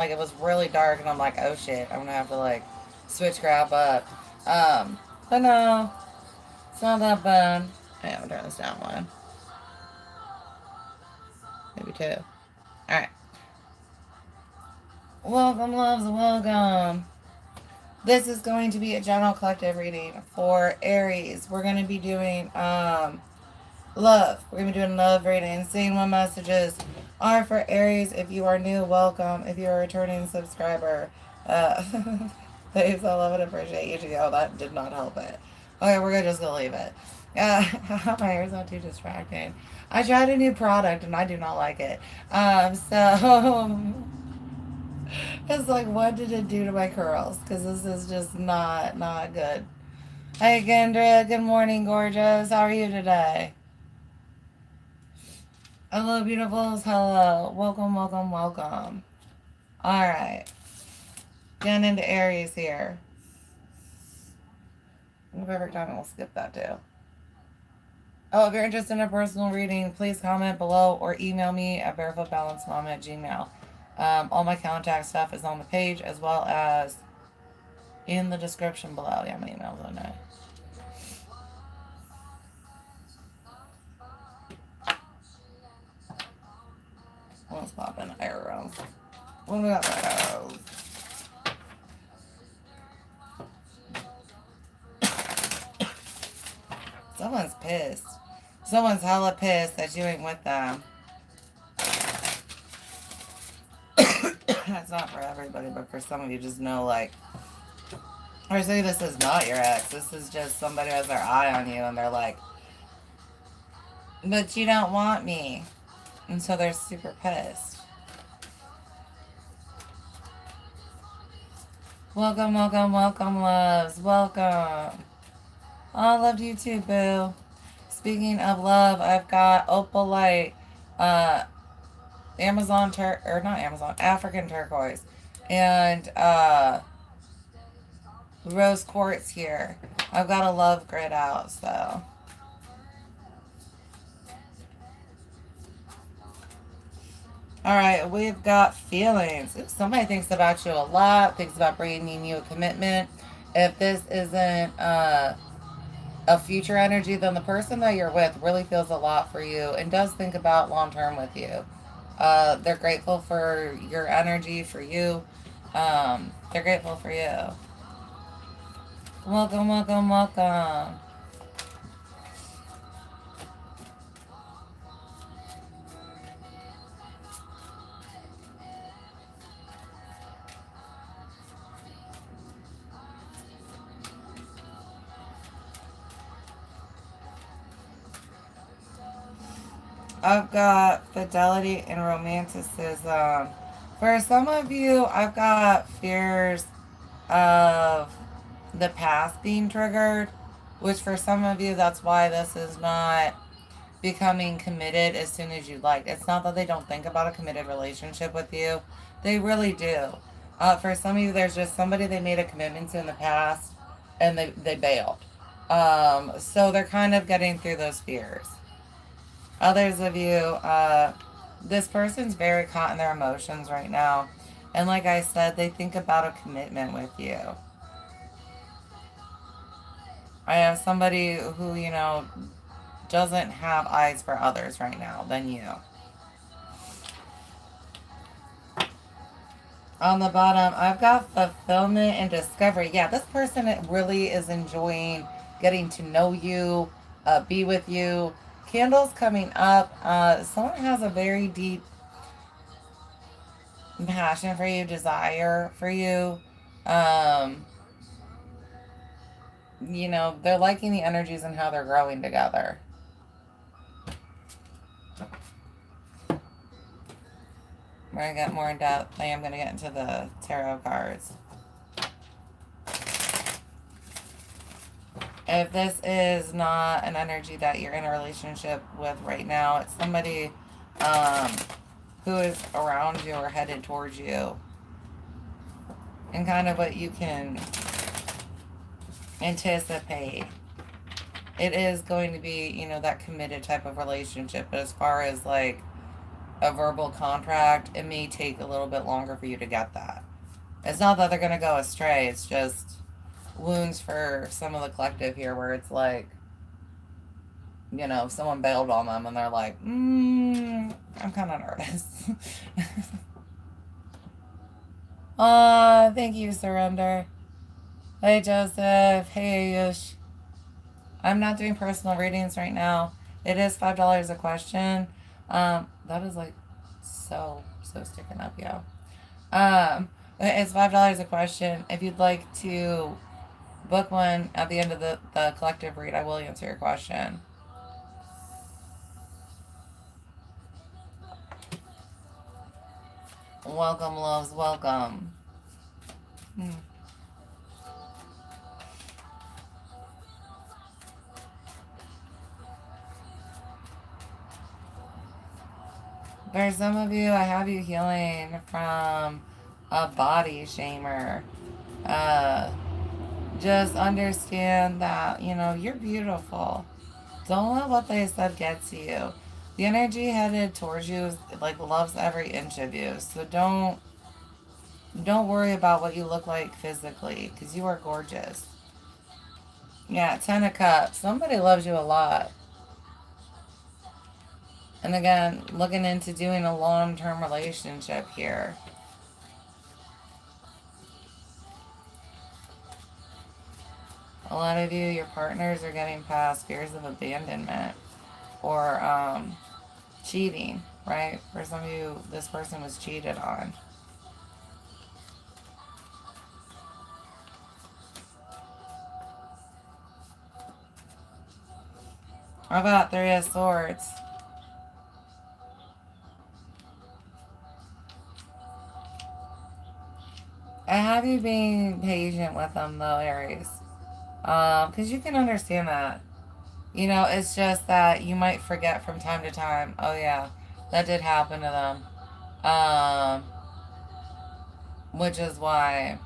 Like, it was really dark, and I'm like, oh shit, I'm gonna have to, like, switch grab up. But no, it's not that bad. Hey, I'm gonna turn this down one. Maybe two. Alright. Welcome, loves, welcome. This is going to be a general collective reading for Aries. We're going to be doing love. We're going to be doing love reading, seeing what messages are for Aries. If you are new, welcome. If you're a returning subscriber, uh, thanks, I love and appreciate you. Oh, that did not help it. Okay, we're just going to leave it. My hair's not too distracting. I tried a new product and I do not like it. So it's like, what did it do to my curls? Because this is just not good. Hey, Kendra. Good morning, gorgeous. How are you today? Hello, beautifuls. Hello. Welcome, welcome, welcome. All right. Getting into Aries here. Perfect time. We'll skip that too. Oh, if you're interested in a personal reading, please comment below or email me at barefootbalancedmama@gmail. All my contact stuff is on the page as well as in the description below. Yeah, my email's on there. Let's pop in arrows. What do we got for arrows? Someone's pissed. Someone's hella pissed that you ain't with them. That's not for everybody, but for some of you, just know, like, or say this is not your ex. This is just somebody who has their eye on you and they're like, but you don't want me. And so they're super pissed. Welcome, welcome, welcome, loves. Welcome. Oh, I loved you too, boo. Speaking of love, I've got Opal Light, uh, African turquoise, and rose quartz here. I've got a love grid out, so. Alright, we've got feelings. If somebody thinks about you a lot, thinks about bringing you a commitment. If this isn't a future energy, then the person that you're with really feels a lot for you and does think about long term with you. They're grateful for your energy, for you. They're grateful for you. Welcome, welcome, welcome. I've got fidelity and romanticism. For some of you, I've got fears of the past being triggered, which for some of you, that's why this is not becoming committed as soon as you like. It's not that they don't think about a committed relationship with you. They really do. For some of you, there's just somebody they made a commitment to in the past and they bailed. So they're kind of getting through those fears. Others of you, this person's very caught in their emotions right now. And like I said, they think about a commitment with you. I have somebody who, doesn't have eyes for others right now than you. On the bottom, I've got fulfillment and discovery. Yeah, this person really is enjoying getting to know you, be with you. Candles coming up. Someone has a very deep passion for you, desire for you. They're liking the energies and how they're growing together. We're going to get more in depth. I am going to get into the tarot cards. If this is not an energy that you're in a relationship with right now, it's somebody who is around you or headed towards you. And kind of what you can anticipate. It is going to be, that committed type of relationship. But as far as, like, a verbal contract, it may take a little bit longer for you to get that. It's not that they're going to go astray. It's just wounds for some of the collective here where it's like, you know, someone bailed on them and they're like, I'm kind of nervous. Thank you, Surrender. Hey, Joseph. Hey, Ayush. I'm not doing personal readings right now. It is $5 a question. That is like so sticking up, yo. It's $5 a question. If you'd like to book one at the end of the collective read, I will answer your question. Welcome, loves, welcome. For some of you, I have you healing from a body shamer. Uh, just understand that, you know, you're beautiful. Don't let what they said get to you. The energy headed towards you is like loves every inch of you. So don't worry about what you look like physically because you are gorgeous. Yeah, 10 of Cups. Somebody loves you a lot. And again, looking into doing a long-term relationship here. A lot of you, your partners are getting past fears of abandonment or cheating, right? For some of you, this person was cheated on. How about Three of Swords? I have you being patient with them though, Aries. Because you can understand that. You know, it's just that you might forget from time to time, oh yeah, that did happen to them. Which is why,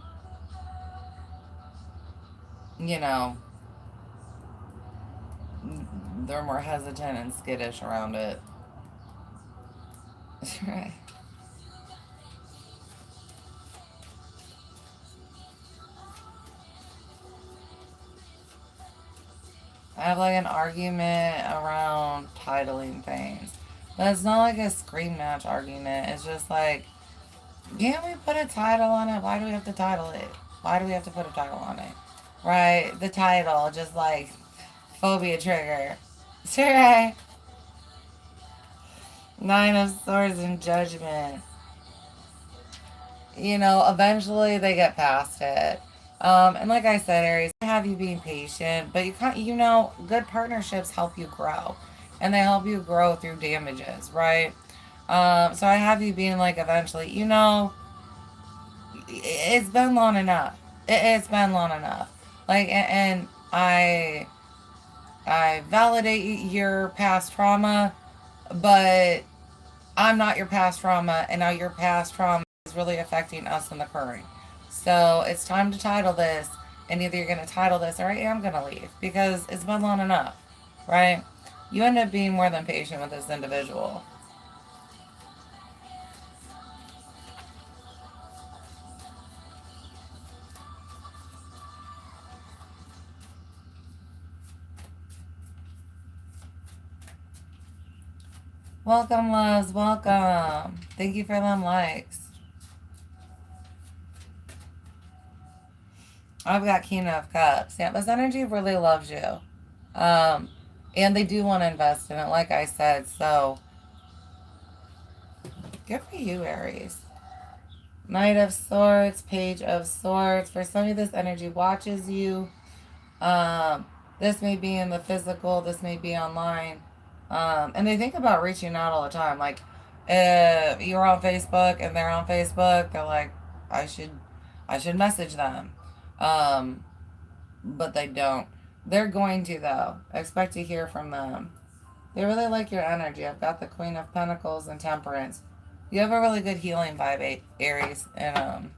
you know, they're more hesitant and skittish around it. Right. I have like an argument around titling things. But it's not like a scream match argument. It's just like, can't we put a title on it? Why do we have to title it? Why do we have to put a title on it? Right? The title, just like phobia trigger. Right? Nine of Swords and Judgment. You know, eventually they get past it. And like I said, Aries, I have you being patient, but you know, good partnerships help you grow, and they help you grow through damages, right? So I have you being like, eventually, you know, it's been long enough. It's been long enough. Like, and I validate your past trauma, but I'm not your past trauma, and now your past trauma is really affecting us in the current. So it's time to title this, and either you're going to title this or I am going to leave because it's been long enough, right? You end up being more than patient with this individual. Welcome, loves. Welcome. Thank you for them likes. I've got King of Cups. Yeah, this energy really loves you. Um, and they do want to invest in it, like I said. So, good for you, Aries. Knight of Swords, Page of Swords. For some of this energy watches you. This may be in the physical. This may be online. And they think about reaching out all the time. Like, if you're on Facebook and they're on Facebook, they're like, I should, I should message them. Um, but they don't. They're going to though. Expect to hear from them. They really like your energy. I've got the Queen of Pentacles and Temperance. You have a really good healing vibe, Aries, and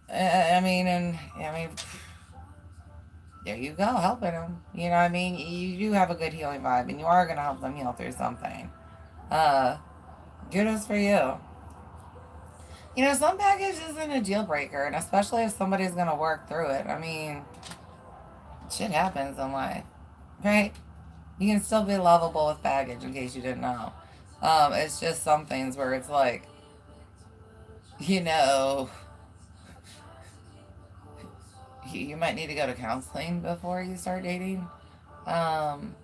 I mean, there you go, helping them. You know what I mean? You do have a good healing vibe, and you are gonna help them heal through something. Uh, kudos for you. You know, some baggage isn't a deal breaker, and especially if somebody's gonna work through it. I mean, shit happens in life, right? You can still be lovable with baggage, in case you didn't know. It's just some things where it's like, you know, you might need to go to counseling before you start dating. Um,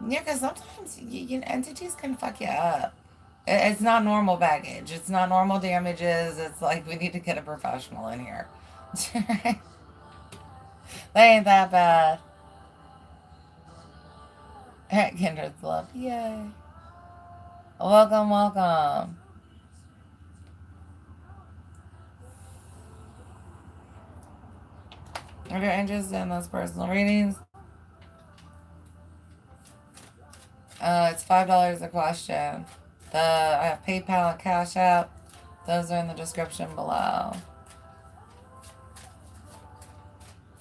yeah, because sometimes entities can fuck you up. It's not normal baggage. It's not normal damages. It's like we need to get a professional in here. They ain't that bad. Kindred's love. Yay. Welcome, welcome. If you're interested in those personal readings, it's $5 a question. I have PayPal and Cash App. Those are in the description below.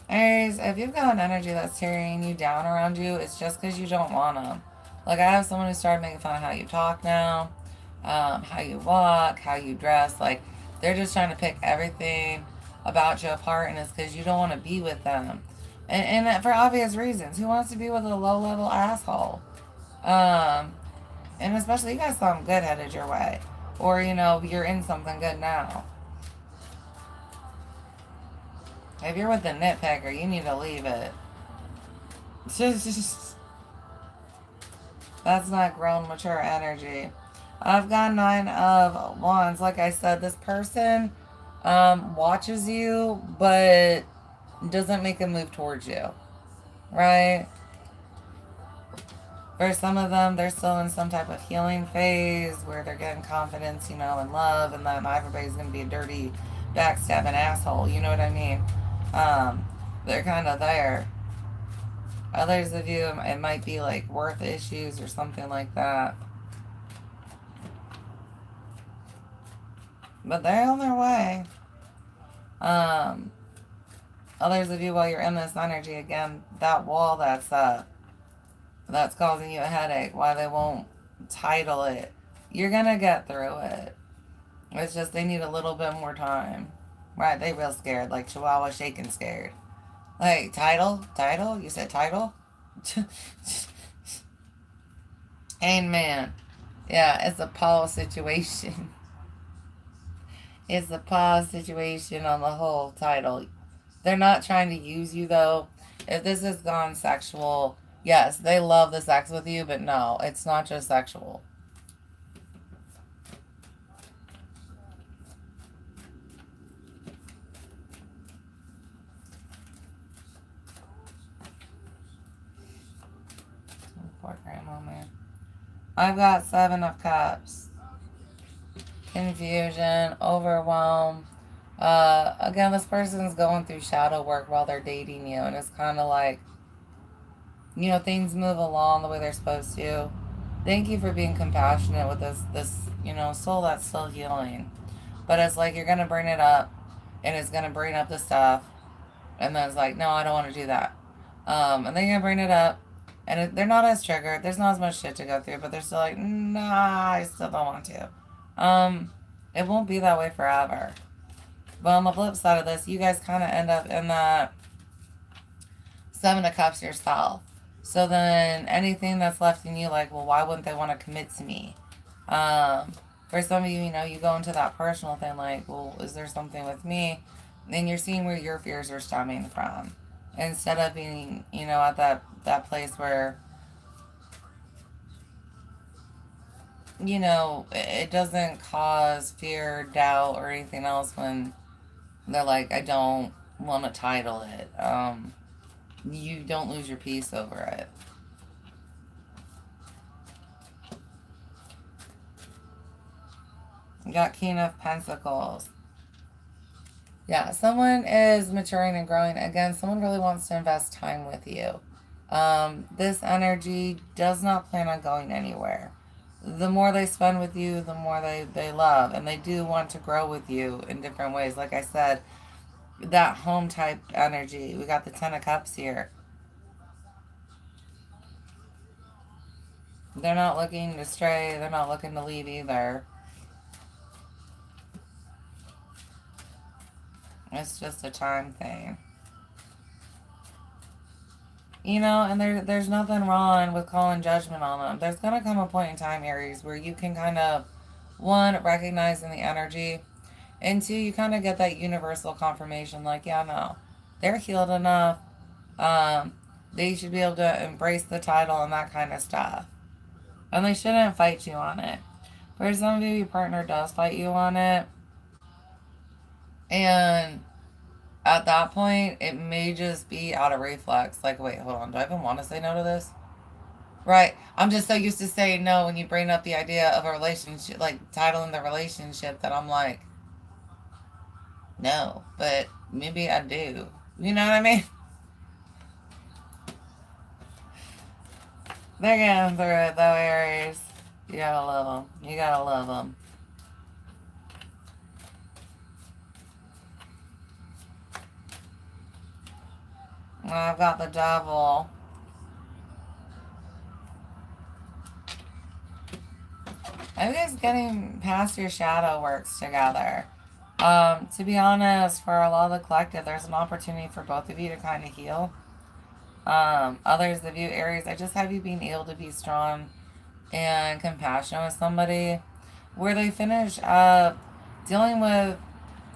Aries, if you've got an energy that's tearing you down around you, it's just because you don't want them. Like, I have someone who started making fun of how you talk now, how you walk, how you dress. Like, they're just trying to pick everything about you apart, and it's because you don't want to be with them. And for obvious reasons. Who wants to be with a low level asshole? Um, and especially, you got something good headed your way. Or, you're in something good now. If you're with a nitpicker, you need to leave it. That's not grown, mature energy. I've got 9 of Wands. Like I said, this person watches you, but doesn't make a move towards you. Right? For some of them, they're still in some type of healing phase where they're getting confidence, in love, and that not everybody's going to be a dirty, backstabbing asshole. You know what I mean? They're kind of there. Others of you, it might be like worth issues or something like that. But they're on their way. Others of you, while you're in this energy, again, that wall that's causing you a headache, why they won't title it, you're gonna get through it. It's just they need a little bit more time. Right, they real scared, like Chihuahua shaking scared. Like, title? You said title? Amen. Yeah, it's a pause situation. It's a pause situation on the whole title. They're not trying to use you, though. If this has gone sexual, yes, they love the sex with you, but no, it's not just sexual. Poor grandma, man. I've got 7 of Cups. Confusion, overwhelm. Again, this person's going through shadow work while they're dating you, and it's kind of like, things move along the way they're supposed to. Thank you for being compassionate with this soul that's still healing. But it's like you're gonna bring it up, and it's gonna bring up the stuff, and then it's like, no, I don't want to do that. And then you're gonna bring it up, and they're not as triggered. There's not as much shit to go through, but they're still like, nah, I still don't want to. It won't be that way forever. But on the flip side of this, you guys kind of end up in that 7 of Cups yourself. So then anything that's left in you, like, well, why wouldn't they want to commit to me? For some of you, you go into that personal thing, like, well, is there something with me? And you're seeing where your fears are stemming from. Instead of being, at that place where, it doesn't cause fear, doubt, or anything else when they're like, I don't want to title it. You don't lose your peace over it. You got King of Pentacles. Yeah, someone is maturing and growing. Again, someone really wants to invest time with you. This energy does not plan on going anywhere. The more they spend with you, the more they love. And they do want to grow with you in different ways. Like I said, that home type energy. We got the 10 of Cups here. They're not looking to stray. They're not looking to leave either. It's just a time thing. You know, and there's nothing wrong with calling judgment on them. There's going to come a point in time, Aries, where you can kind of, one, recognizing the energy, and two, you kind of get that universal confirmation like, yeah, no, they're healed enough. Um, they should be able to embrace the title and that kind of stuff. And they shouldn't fight you on it. For some of you, your partner does fight you on it. And at that point, it may just be out of reflex. Like, wait, hold on. Do I even want to say no to this? Right. I'm just so used to saying no when you bring up the idea of a relationship, like titling the relationship, that I'm like, no, but maybe I do. You know what I mean? They're getting through it though, Aries. You gotta love them. You gotta love them. I've got the devil. Are you guys getting past your shadow works together? To be honest, for a lot of the collective, there's an opportunity for both of you to kind of heal. Others of you, Aries, I just have you being able to be strong and compassionate with somebody where they finish up dealing with,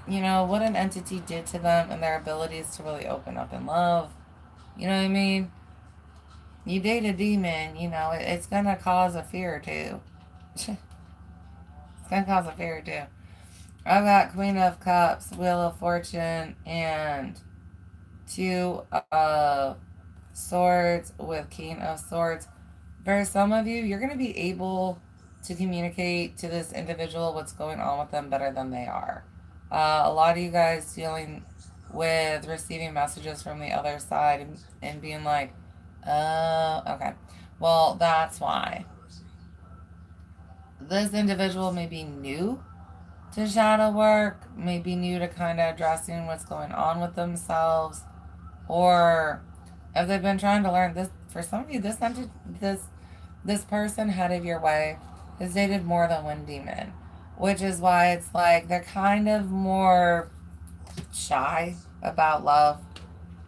you know, what an entity did to them and their abilities to really open up in love. You know what I mean? You date a demon, you know, it's going to cause a fear too. It's going to cause a fear too. I've got Queen of Cups, Wheel of Fortune, and Two of Swords with King of Swords. For some of you, you're going to be able to communicate to this individual what's going on with them better than they are. A lot of you guys dealing with receiving messages from the other side and being like, okay, well, that's why. This individual may be new to shadow work, may be new to kind of addressing what's going on with themselves, or if they've been trying to learn this. For some of you, this person headed your way has dated more than one demon, which is why it's like they're kind of more shy about love,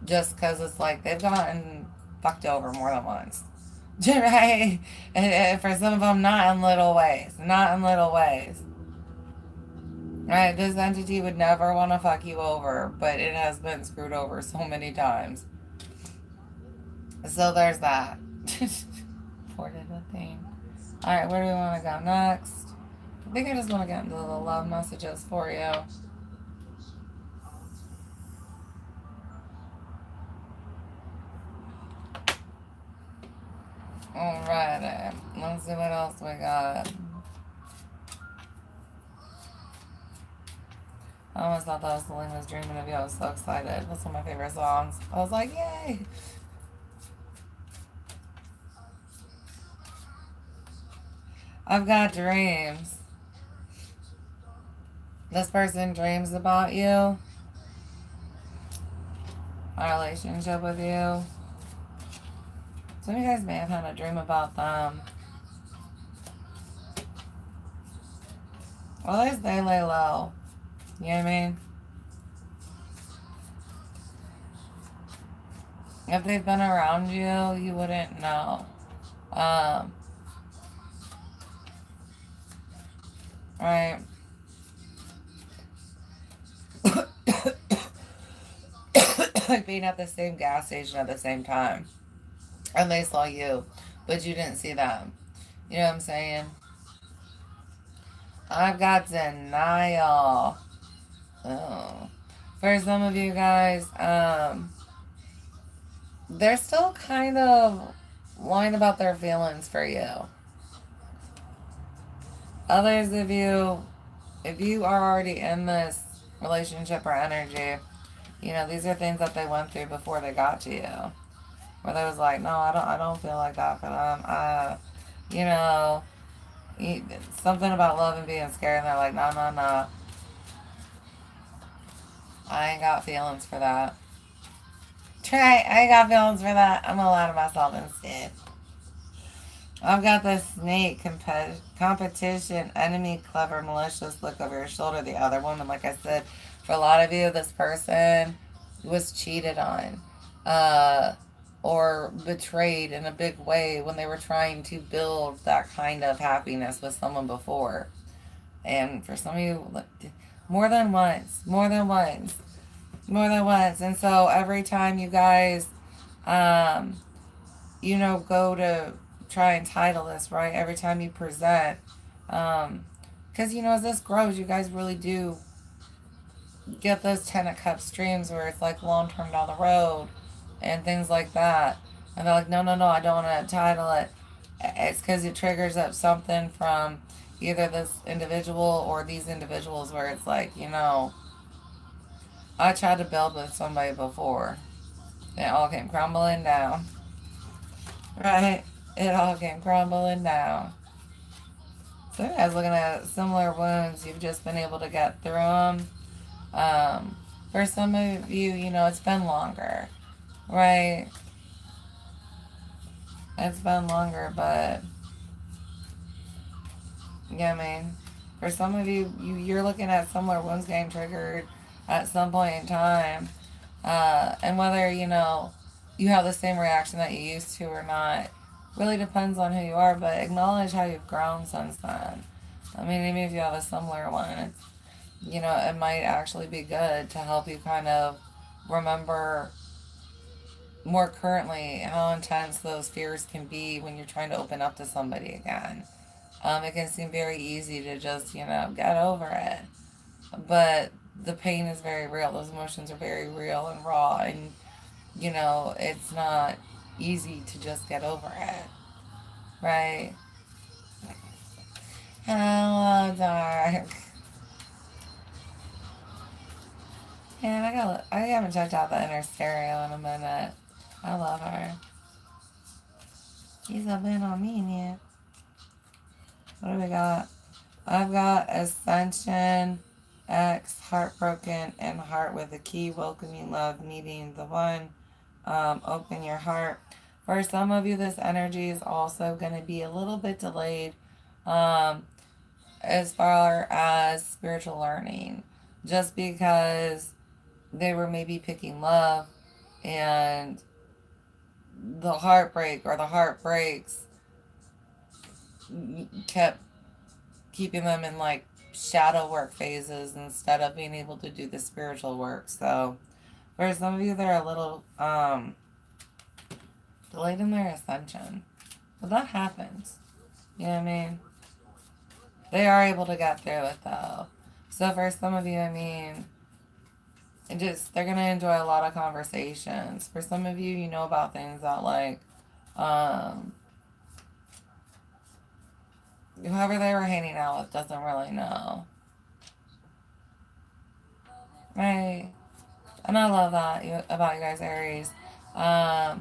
just because it's like they've gotten fucked over more than once. Right? And for some of them, not in little ways. Not in little ways. Right? This entity would never want to fuck you over, but it has been screwed over so many times. So there's that. Ported a thing. Alright, where do we want to go next? I think I just want to get into the love messages for you. Alright, let's see what else we got. I almost thought that was Celine Was Dreaming of You. I was so excited. That's one of my favorite songs. I was like, yay! I've got dreams. This person dreams about you. A relationship with you. Some of you guys may have had a dream about them. Well, at least they lay low. You know what I mean? If they've been around you, you wouldn't know. Right. Like being at the same gas station at the same time. And they saw you, but you didn't see them. You know what I'm saying? I've got denial. Oh. For some of you guys, they're still kind of lying about their feelings for you. Others of you, if you are already in this relationship or energy, you know, these are things that they went through before they got to you. Where they was like, no, I don't feel like that for them. You know, something about love and being scared, and they're like, no, no, no. I ain't got feelings for that. Try, I ain't got feelings for that. I'm gonna lie to myself instead. I've got the snake competition, enemy, clever, malicious, look over your shoulder. The other one, and like I said, for a lot of you, this person was cheated on, uh, or betrayed in a big way when they were trying to build that kind of happiness with someone before. And for some of you, more than once, more than once, more than once. And so every time you guys, um, go to try and title this, right? Every time you present, because as this grows, you guys really do get those Ten of Cups dreams where it's like long term down the road and things like that. And they're like, no, no, no, I don't want to title it. It's because it triggers up something from either this individual or these individuals where it's like, I tried to build with somebody before. It all came crumbling down. Right? It all came crumbling down. So you guys looking at similar wounds, you've just been able to get through them. For some of you, it's been longer, right? It's been longer, but yeah, I mean, for some of you, you're looking at similar wounds getting triggered at some point in time, and whether you have the same reaction that you used to or not, really depends on who you are. But acknowledge how you've grown since then. I mean, even if you have a similar one, it might actually be good to help you kind of remember more currently how intense those fears can be when you're trying to open up to somebody again. It can seem very easy to just, get over it. But the pain is very real. Those emotions are very real and raw. And, it's not easy to just get over it. Right? Hello, dark. And I haven't checked out the inner stereo in a minute. I love her. She's a bit on me yet. What do we got? I've got Ascension, X, Heartbroken, and Heart with a key. Welcoming love, meeting the one. Open your heart. For some of you, this energy is also going to be a little bit delayed as far as spiritual learning. Just because they were maybe picking love and the heartbreak or the heartbreaks kept keeping them in like shadow work phases instead of being able to do the spiritual work. So for some of you, they're a little delayed in their ascension. But that happens. You know what I mean? They are able to get through it though. So for some of you, I mean, they're gonna enjoy a lot of conversations. For some of you, you know about things that like whoever they were hanging out with doesn't really know. Right? And I love that about you guys, Aries. All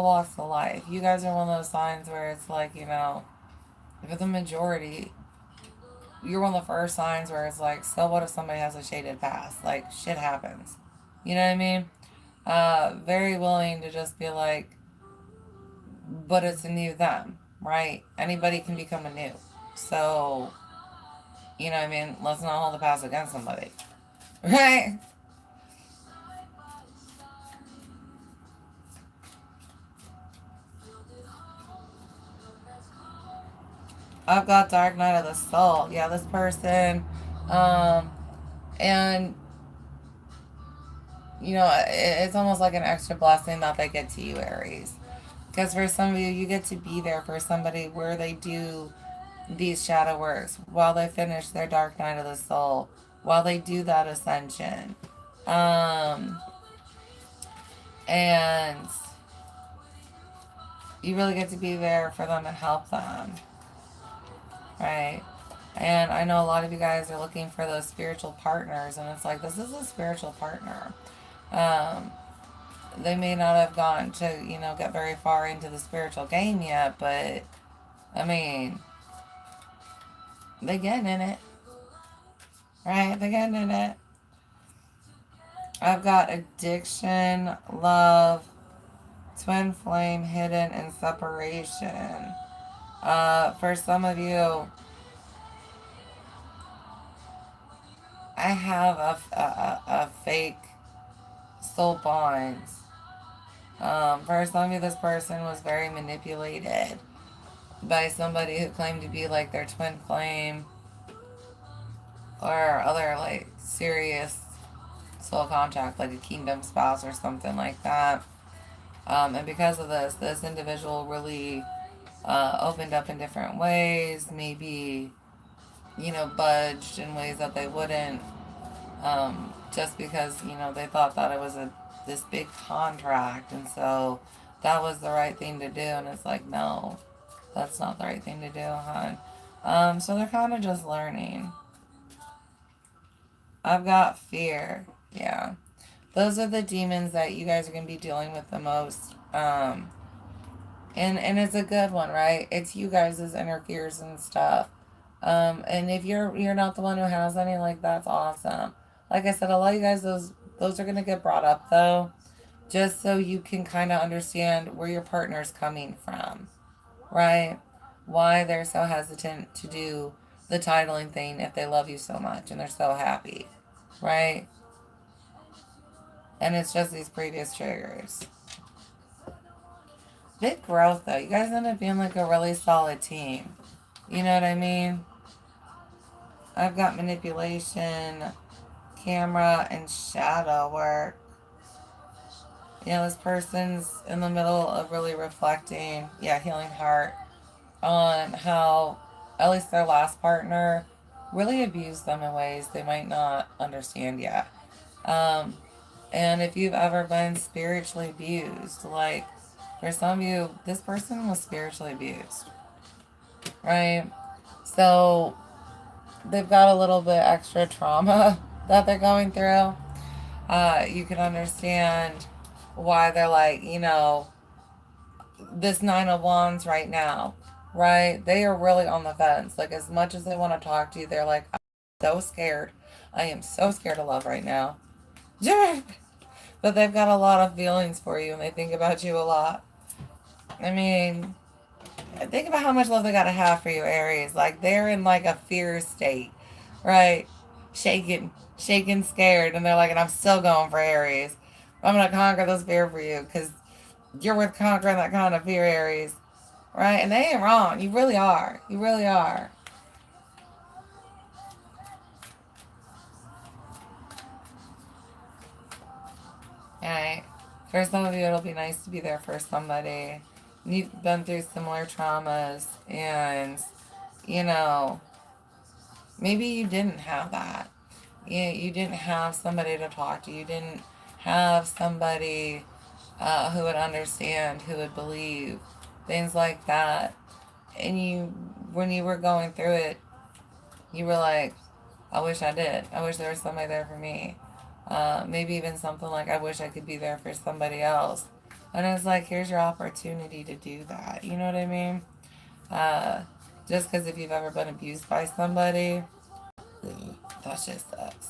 walks of life. You guys are one of those signs where it's like, for the majority, you're one of the first signs where it's like, so what if somebody has a shaded past? Like, shit happens. You know what I mean? Very willing to just be like, but it's a new them, right? Anybody can become a new. So, you know what I mean? Let's not hold the past against somebody. Right? I've got Dark Night of the Soul. Yeah, this person, and it's almost like an extra blessing that they get to you, Aries. Because for some of you, you get to be there for somebody where they do these shadow works while they finish their Dark Night of the Soul, while they do that ascension. And you really get to be there for them and help them. Right? And I know a lot of you guys are looking for those spiritual partners, and it's like, this is a spiritual partner. They may not have gotten to, get very far into the spiritual game yet, but, I mean, they're getting in it. Right? They're getting in it. I've got addiction, love, Twin flame hidden in separation. For some of you, I have a fake soul bonds. For some of you, this person was very manipulated by somebody who claimed to be like their twin flame or other like serious soul contact, like a kingdom spouse or something like that. And because of this individual really opened up in different ways, maybe, budged in ways that they wouldn't, just because, they thought that it was this big contract. And so that was the right thing to do. And it's like, no, that's not the right thing to do, hon. So they're kind of just learning. I've got fear. Yeah. Those are the demons that you guys are going to be dealing with the most. And it's a good one, right? It's you guys' inner fears and stuff. And if you're not the one who has any, like, that's awesome. Like I said, a lot of you guys, those are going to get brought up, though, just so you can kind of understand where your partner's coming from, right? Why they're so hesitant to do the titling thing if they love you so much and they're so happy, right? And it's just these previous triggers. Big growth, though. You guys end up being like a really solid team. You know what I mean? I've got manipulation, camera, and shadow work. This person's in the middle of really reflecting, healing heart, on how at least their last partner really abused them in ways they might not understand yet. And if you've ever been spiritually abused, like for some of you, this person was spiritually abused, right? So they've got a little bit extra trauma that they're going through. You can understand why they're like, this Nine of Wands right now, right? They are really on the fence. Like, as much as they want to talk to you, they're like, I'm so scared. I am so scared of love right now. But they've got a lot of feelings for you and they think about you a lot. I mean, think about how much love they got to have for you, Aries. Like, they're in like a fear state, right? Shaking, scared. And they're like, and I'm still going for Aries. I'm going to conquer this fear for you because you're worth conquering that kind of fear, Aries. Right? And they ain't wrong. You really are. You really are. Alright. For some of you, it'll be nice to be there for somebody. You've been through similar traumas. And, maybe you didn't have that. You didn't have somebody to talk to. You didn't have somebody who would understand, who would believe. Things like that. And when you were going through it, you were like, I wish I did. I wish there was somebody there for me. Maybe even something like, I wish I could be there for somebody else. And it's like, here's your opportunity to do that. You know what I mean? Just because if you've ever been abused by somebody, that just sucks.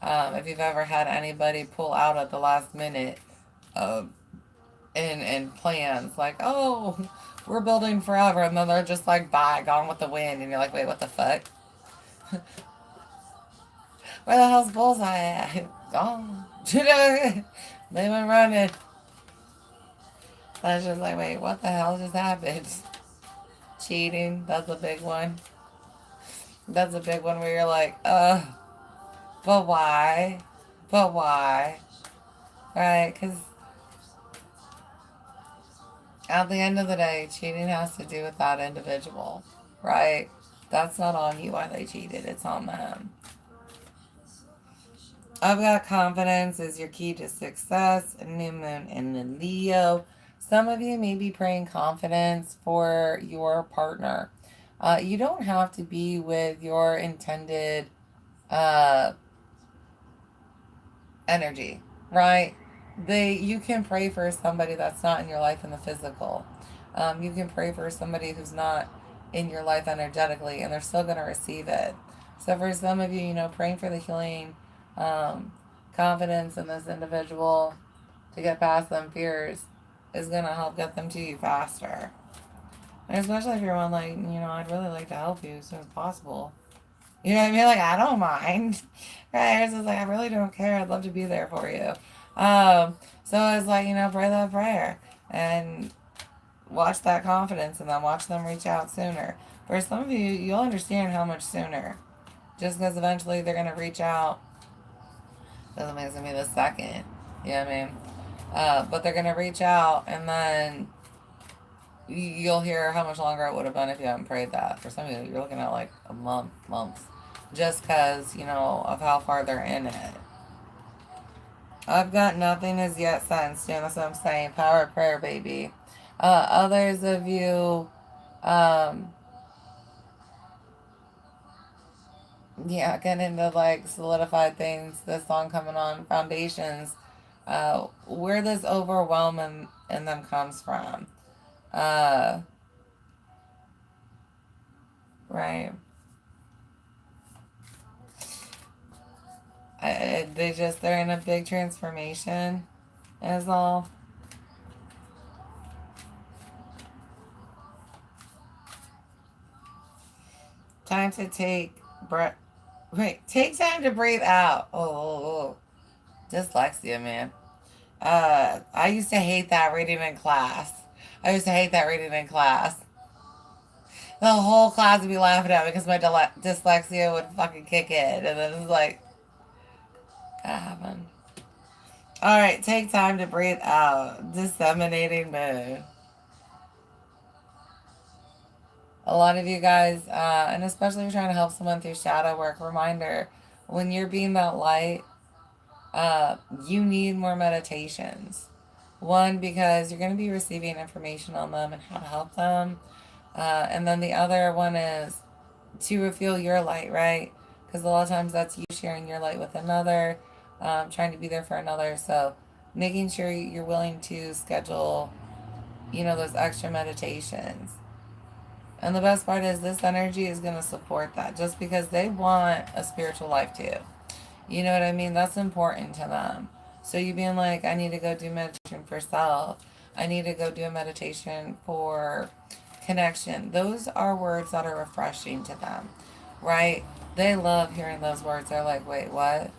If you've ever had anybody pull out at the last minute in plans, like, oh, we're building forever, and then they're just like, bye, gone with the wind, and you're like, wait, what the fuck? Where the hell's Bullseye at? Gone. They went running. That's just like, wait, what the hell just happened? Cheating, that's a big one. That's a big one where you're like, but why? But why? Right? Because at the end of the day, cheating has to do with that individual, right? That's not on you why they cheated. It's on them. I've got confidence is your key to success. New moon in the Leo. Some of you may be praying confidence for your partner. You don't have to be with your intended energy, right? You can pray for somebody that's not in your life in the physical. You can pray for somebody who's not in your life energetically, and they're still going to receive it. So for some of you, praying for the healing, confidence in this individual to get past them fears. is going to help get them to you faster. And especially if you're one like, I'd really like to help you as soon as possible. You know what I mean? Like, I don't mind. Right? It's just like, I really don't care. I'd love to be there for you. So it's like, pray that prayer. And watch that confidence and then watch them reach out sooner. For some of you, you'll understand how much sooner. Just because eventually they're going to reach out. Doesn't mean it's going to be the second. You know what I mean? But they're going to reach out and then you'll hear how much longer it would have been if you hadn't prayed that. For some of you, you're looking at like a months. Just because, of how far they're in it. I've got nothing as yet sensed. That's what I'm saying. Power of prayer, baby. Others of you, getting into like solidified things. This song coming on, foundations. Where this overwhelm in them comes from. Right. They're in a big transformation, is all. Time to take breath. Wait, take time to breathe out. Oh. Dyslexia, man. I used to hate that reading in class. The whole class would be laughing at me because my dyslexia would fucking kick in. And then it's like, that happened. Alright, take time to breathe out. Disseminating mood. A lot of you guys, and especially if you're trying to help someone through shadow work, reminder, when you're being that light, you need more meditations. One, because you're going to be receiving information on them and how to help them. And then the other one is to reveal your light, right? Because a lot of times that's you sharing your light with another, trying to be there for another. So making sure you're willing to schedule, those extra meditations. And the best part is this energy is going to support that just because they want a spiritual life too. You know what I mean? That's important to them. So you being like, I need to go do meditation for self. I need to go do a meditation for connection. Those are words that are refreshing to them, right? They love hearing those words. They're like, wait, what?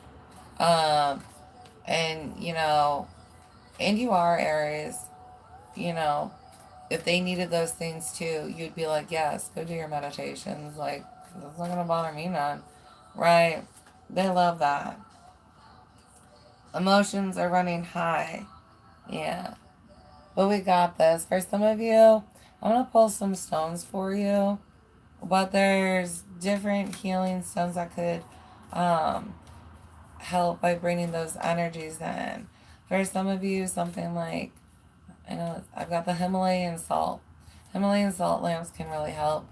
And, and you are Aries, if they needed those things too, you'd be like, yes, go do your meditations. Like, that's not going to bother me none, right? They love that. Emotions are running high. Yeah. But we got this. For some of you, I'm going to pull some stones for you. But there's different healing stones that could help by bringing those energies in. For some of you, something like, I know I've got the Himalayan salt. Himalayan salt lamps can really help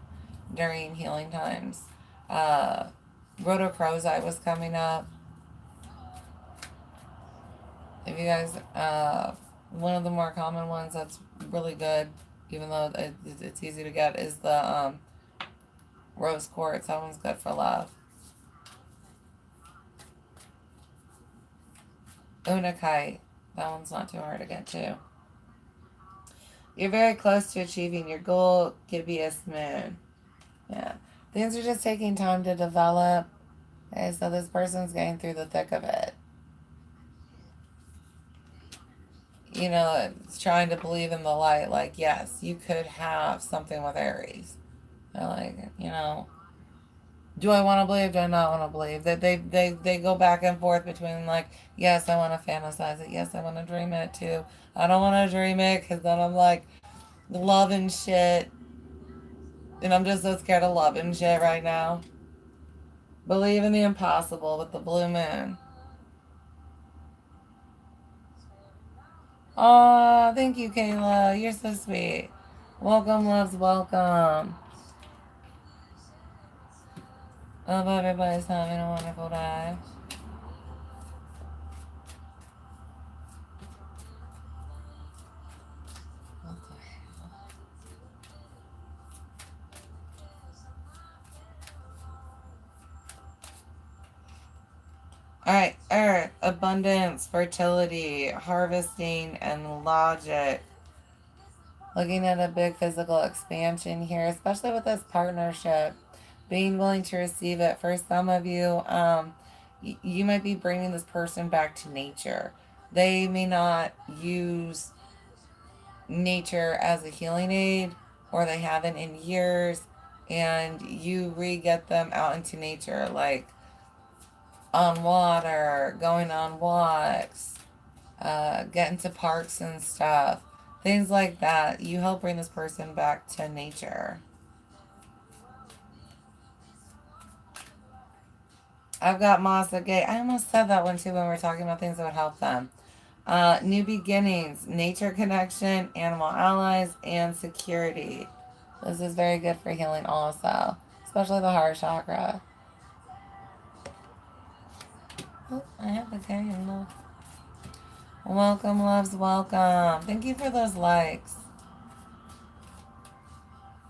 during healing times. Rhodochrosite was coming up. If you guys, one of the more common ones that's really good, even though it's easy to get, is the rose quartz. That one's good for love. Unakite. That one's not too hard to get to. You're very close to achieving your goal. Gibbous moon. Yeah. Things are just taking time to develop. Okay, so this person's getting through the thick of it. It's trying to believe in the light. Like, yes, you could have something with Aries. They're like, do I want to believe? Do I not want to believe? They go back and forth between like, yes, I want to fantasize it. Yes, I want to dream it too. I don't want to dream it because then I'm like loving shit. And I'm just so scared of loving shit right now. Believe in the impossible with the blue moon. Aw, thank you, Kayla. You're so sweet. Welcome, loves, welcome. I hope everybody's having a wonderful day. Alright, Earth, abundance, fertility, harvesting, and logic. Looking at a big physical expansion here, especially with this partnership. Being willing to receive it. For some of you, you might be bringing this person back to nature. They may not use nature as a healing aid, or they haven't in years, and you re-get them out into nature, like on water, going on walks, getting to parks and stuff, things like that. You help bring this person back to nature. I've got Masa Gay. I almost said that one too when we were talking about things that would help them. New beginnings, nature connection, animal allies, and security. This is very good for healing also, especially the heart chakra. Oh, I have the carrying love. Welcome, loves, welcome. Thank you for those likes.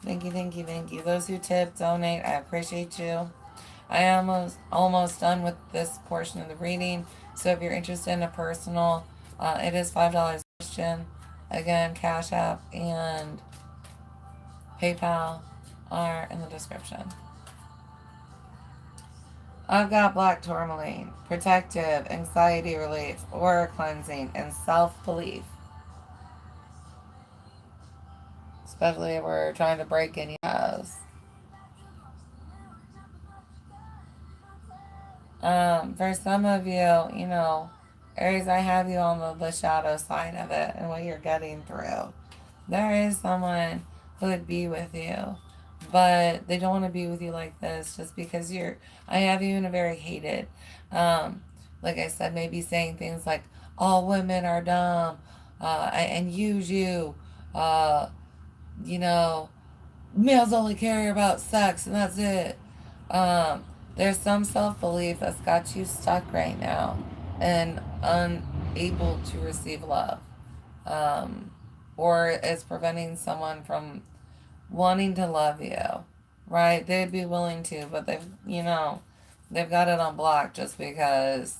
Thank you, thank you, thank you. Those who tip, donate, I appreciate you. I am almost done with this portion of the reading. So if you're interested in a personal, it is $5 question. Again, Cash App and PayPal are in the description. I've got black tourmaline, protective, anxiety relief, aura cleansing, and self-belief. Especially if we're trying to break any house. For some of you, Aries, I have you on the shadow side of it and what you're getting through. There is someone who would be with you, but they don't want to be with you like this just because I have you in a very hated, like I said, maybe saying things like, all women are dumb, and use you, you know, males only care about sex and that's it. There's some self-belief that's got you stuck right now and unable to receive love. Or it's preventing someone from wanting to love you, right? They'd be willing to, but they've got it on block just because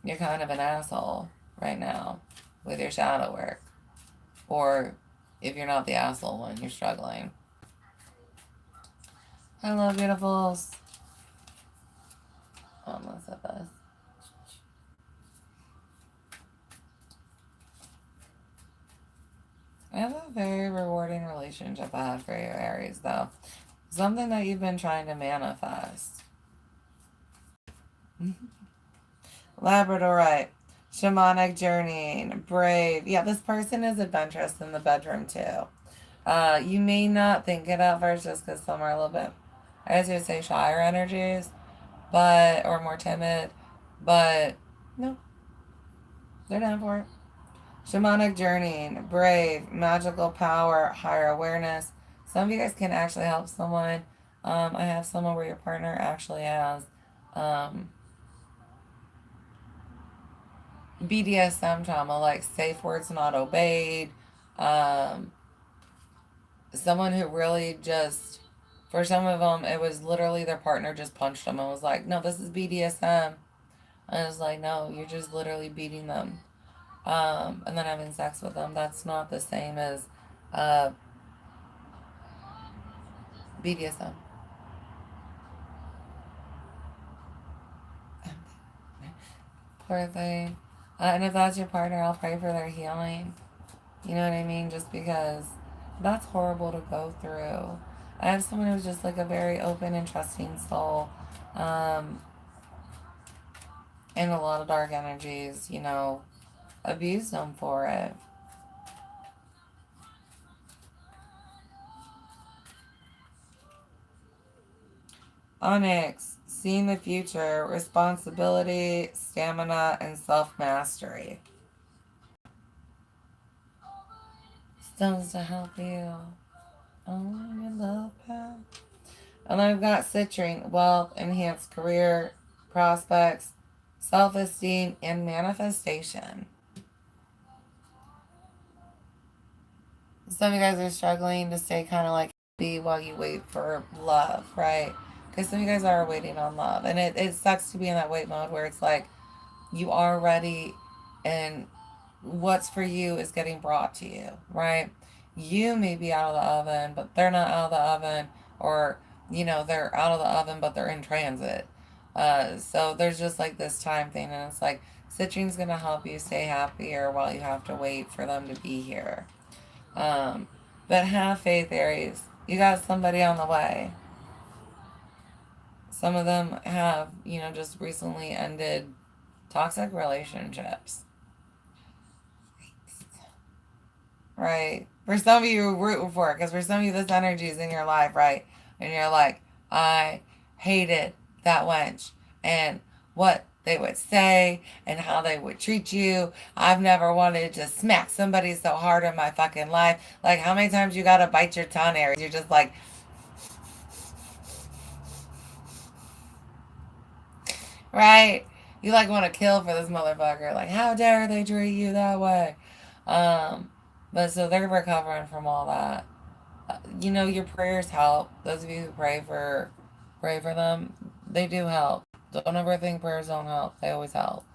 you're kind of an asshole right now with your shadow work. Or if you're not the asshole one, you're struggling. Hello, beautifuls. Let's set this. I have a very rewarding relationship ahead for you, Aries, though. Something that you've been trying to manifest. Labradorite, shamanic journeying, brave. Yeah, this person is adventurous in the bedroom, too. You may not think it at first just because some are a little bit, I guess you would say, shyer energies, or more timid, but no, they're down for it. Shamanic journeying, brave, magical power, higher awareness. Some of you guys can actually help someone. I have someone where your partner actually has BDSM trauma, like safe words not obeyed. Someone who really just, for some of them, it was literally their partner just punched them and was like, no, this is BDSM. And I was like, no, you're just literally beating them. And then having sex with them. That's not the same as BDSM. Poor thing. And if that's your partner, I'll pray for their healing. You know what I mean? Just because that's horrible to go through. I have someone who's just like a very open and trusting soul. And a lot of dark energies, abused them for it. Onyx, seeing the future, responsibility, stamina, and self-mastery. Stones to help you on your love path. And I've got citrine, wealth, enhanced career, prospects, self-esteem, and manifestation. Some of you guys are struggling to stay kind of like happy while you wait for love, right? Because some of you guys are waiting on love. And it sucks to be in that wait mode where it's like you are ready and what's for you is getting brought to you, right? You may be out of the oven, but they're not out of the oven, or they're out of the oven, but they're in transit. So there's just like this time thing, and it's like Citrune's gonna help you stay happier while you have to wait for them to be here. Um, but have faith, Aries. You got somebody on the way. Some of them have, just recently ended toxic relationships. Right? For some of you, rooting for it, because for some of you, this energy is in your life, right? And you're like, I hated that wench and what they would say and how they would treat you. I've never wanted to smack somebody so hard in my fucking life. Like, how many times you gotta bite your tongue, Aries? You're just like, right? You like want to kill for this motherfucker. Like, how dare they treat you that way? Um, but so they're recovering from all that. Your prayers help. Those of you who pray for them, they do help. Don't ever think prayers don't help. They always help.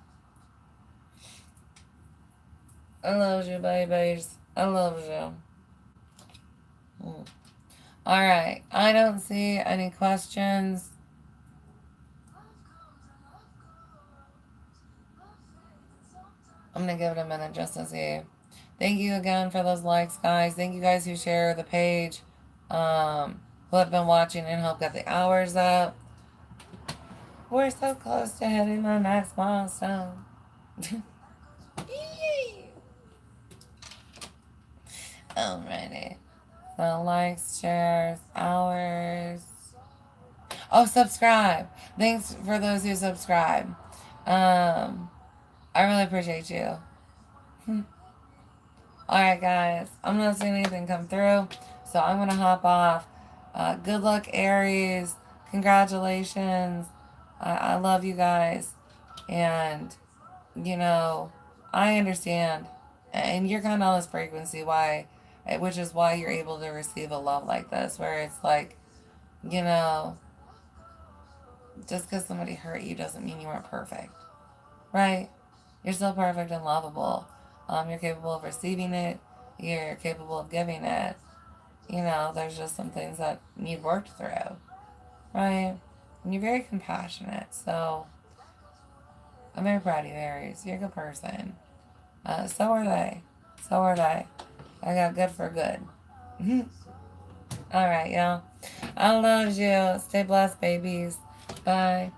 I love you, babies. I love you. Mm. All right. I don't see any questions. I'm gonna give it a minute just to see. Thank you again for those likes, guys. Thank you guys who share the page, who have been watching and help get the hours up. We're so close to hitting the next milestone. Alrighty. So likes, shares, hours. Oh, subscribe. Thanks for those who subscribe. I really appreciate you. Alright, guys. I'm not seeing anything come through, so I'm going to hop off. Good luck, Aries. Congratulations. I love you guys. And, I understand. And you're kind of on this frequency, which is why you're able to receive a love like this, where it's like, you know, just because somebody hurt you doesn't mean you weren't perfect, right? You're still perfect and lovable. You're capable of receiving it. You're capable of giving it. There's just some things that need worked through, right? And you're very compassionate. So I'm very proud of you, Aries. You're a good person. So are they. So are they. I got good for good. All right, y'all. I love you. Stay blessed, babies. Bye.